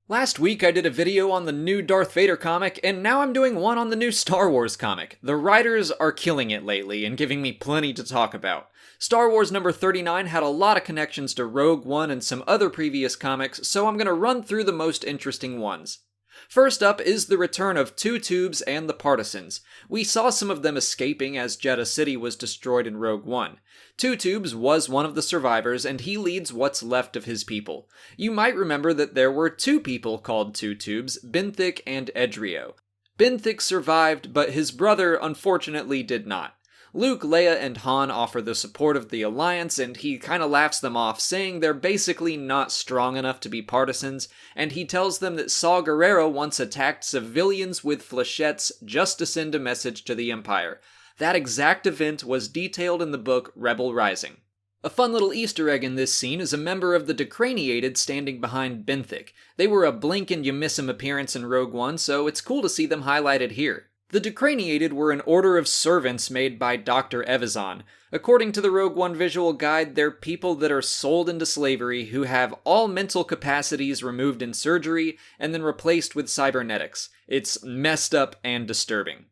Last week I did a video on the new Darth Vader comic, and now I'm doing one on the new Star Wars comic. The writers are killing it lately and giving me plenty to talk about. Star Wars number 39 had a lot of connections to Rogue One and some other previous comics, so I'm gonna run through the most interesting ones. First up is the return of Two Tubes and the Partisans. We saw some of them escaping as Jedha City was destroyed in Rogue One. Two Tubes was one of the survivors, and he leads what's left of his people. You might remember that there were two people called Two Tubes, Benthic and Edrio. Benthic survived, but his brother unfortunately did not. Luke, Leia, and Han offer the support of the Alliance, and he kinda laughs them off, saying they're basically not strong enough to be partisans, and he tells them that Saw Gerrera once attacked civilians with flechettes just to send a message to the Empire. That exact event was detailed in the book Rebel Rising. A fun little Easter egg in this scene is a member of the Decraniated standing behind Benthic. They were a blink and you miss 'em appearance in Rogue One, so it's cool to see them highlighted here. The Decraniated were an order of servants made by Dr. Evazan. According to the Rogue One visual guide, they're people that are sold into slavery who have all mental capacities removed in surgery and then replaced with cybernetics. It's messed up and disturbing.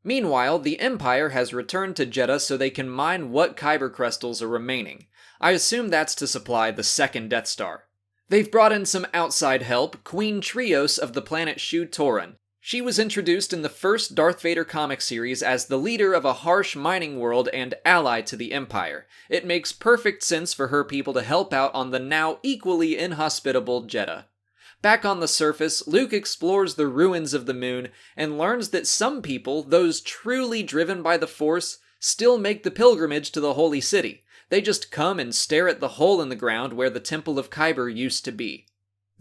Meanwhile, the Empire has returned to Jedha so they can mine what Kyber crystals are remaining. I assume that's to supply the second Death Star. They've brought in some outside help, Queen Trios of the planet Shu Torun. She was introduced in the first Darth Vader comic series as the leader of a harsh mining world and ally to the Empire. It makes perfect sense for her people to help out on the now equally inhospitable Jedha. Back on the surface, Luke explores the ruins of the moon and learns that some people, those truly driven by the Force, still make the pilgrimage to the Holy City. They just come and stare at the hole in the ground where the Temple of Kyber used to be.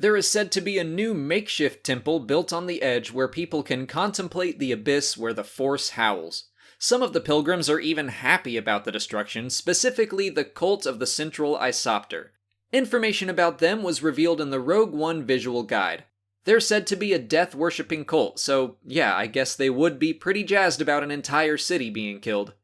There is said to be a new makeshift temple built on the edge where people can contemplate the abyss where the Force howls. Some of the pilgrims are even happy about the destruction, specifically the cult of the Central Isopter. Information about them was revealed in the Rogue One visual guide. They're said to be a death-worshipping cult, so yeah, I guess they would be pretty jazzed about an entire city being killed.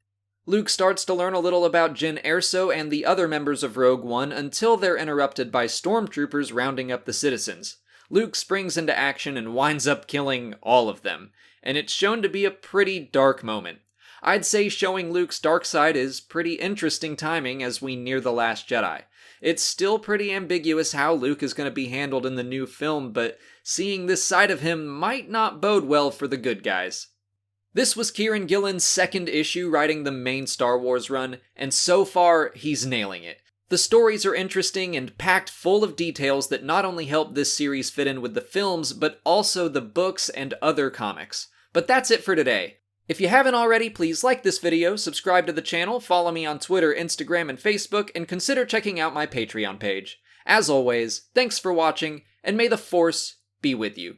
Luke starts to learn a little about Jyn Erso and the other members of Rogue One until they're interrupted by stormtroopers rounding up the citizens. Luke springs into action and winds up killing all of them, and it's shown to be a pretty dark moment. I'd say showing Luke's dark side is pretty interesting timing as we near The Last Jedi. It's still pretty ambiguous how Luke is going to be handled in the new film, but seeing this side of him might not bode well for the good guys. This was Kieran Gillen's second issue writing the main Star Wars run, and so far, he's nailing it. The stories are interesting and packed full of details that not only help this series fit in with the films, but also the books and other comics. But that's it for today. If you haven't already, please like this video, subscribe to the channel, follow me on Twitter, Instagram, and Facebook, and consider checking out my Patreon page. As always, thanks for watching, and may the Force be with you.